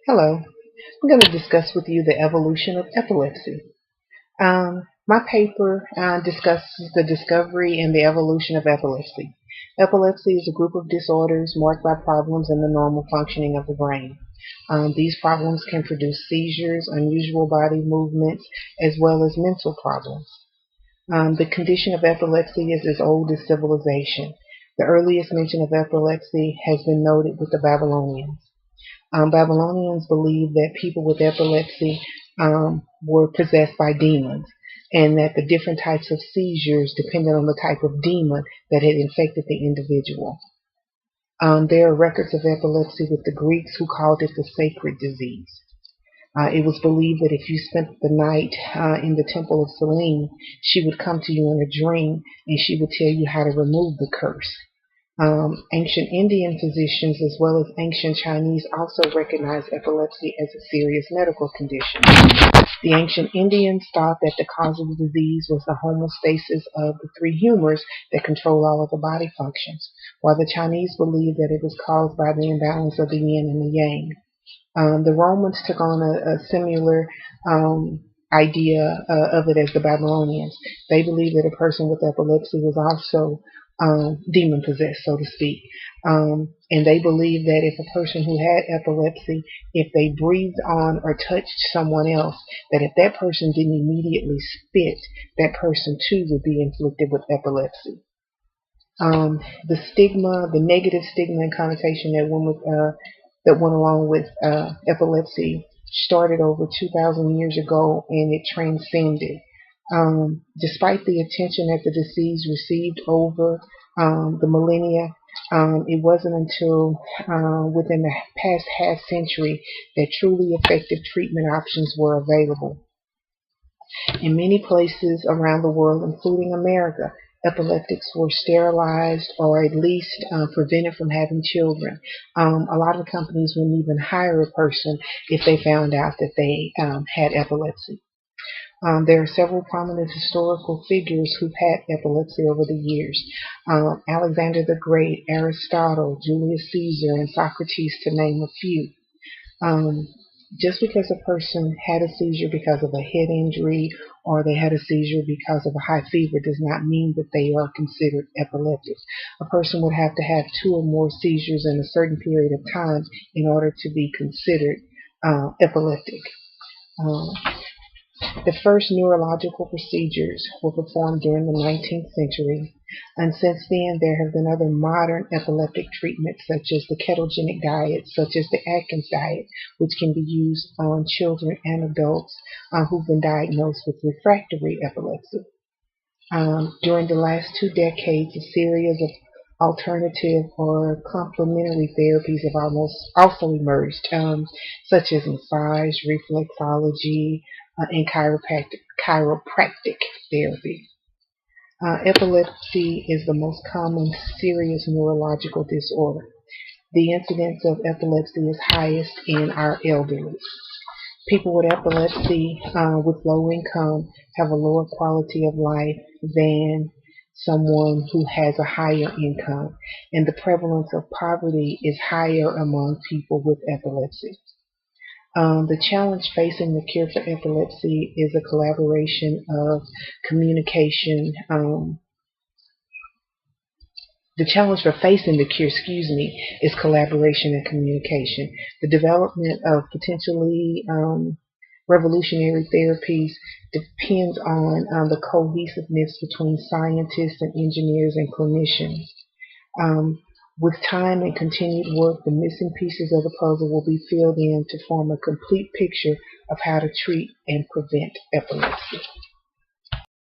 Hello, I'm going to discuss with you the evolution of epilepsy. My paper discusses the discovery and the evolution of epilepsy. Epilepsy is a group of disorders marked by problems in the normal functioning of the brain. These problems can produce seizures, unusual body movements, as well as mental problems. The condition of epilepsy is as old as civilization. The earliest mention of epilepsy has been noted with the Babylonians. Babylonians believed that people with epilepsy were possessed by demons, and that the different types of seizures depended on the type of demon that had infected the individual. There are records of epilepsy with the Greeks, who called it the sacred disease. It was believed that if you spent the night in the temple of Selene, she would come to you in a dream and she would tell you how to remove the curse. Ancient Indian physicians as well as ancient Chinese also recognized epilepsy as a serious medical condition. The ancient Indians thought that the cause of the disease was the homeostasis of the three humors that control all of the body functions, while the Chinese believed that it was caused by the imbalance of the yin and the yang. The Romans took on a similar idea of it as the Babylonians. They believed that a person with epilepsy was also demon possessed, so to speak. And they believed that if a person who had epilepsy, if they breathed on or touched someone else, that if that person didn't immediately spit, that person too would be inflicted with epilepsy. The stigma, the negative stigma and connotation that went along with epilepsy started over 2,000 years ago, and it transcended. Despite the attention that the disease received over the millennia, it wasn't until within the past half century that truly effective treatment options were available. In many places around the world, including America, epileptics were sterilized or at least prevented from having children. A lot of companies wouldn't even hire a person if they found out that they had epilepsy. There are several prominent historical figures who've had epilepsy over the years. Alexander the Great, Aristotle, Julius Caesar, and Socrates, to name a few. Just because a person had a seizure because of a head injury or they had a seizure because of a high fever does not mean that they are considered epileptic. A person would have to have 2 or more seizures in a certain period of time in order to be considered epileptic. The first neurological procedures were performed during the 19th century, and since then there have been other modern epileptic treatments such as the ketogenic diet, such as the Atkins diet, which can be used on children and adults who've been diagnosed with refractory epilepsy. During the last 2 decades, a series of alternative or complementary therapies have also emerged, such as massage, reflexology, and chiropractic therapy. Epilepsy is the most common serious neurological disorder. The incidence of epilepsy is highest in our elderly. People with epilepsy with low income have a lower quality of life than someone who has a higher income, and the prevalence of poverty is higher among people with epilepsy. The challenge facing the cure for epilepsy is a collaboration of communication. The challenge for facing the cure, is collaboration and communication. The development of potentially revolutionary therapies depends on the cohesiveness between scientists and engineers and clinicians. With time and continued work, the missing pieces of the puzzle will be filled in to form a complete picture of how to treat and prevent epilepsy.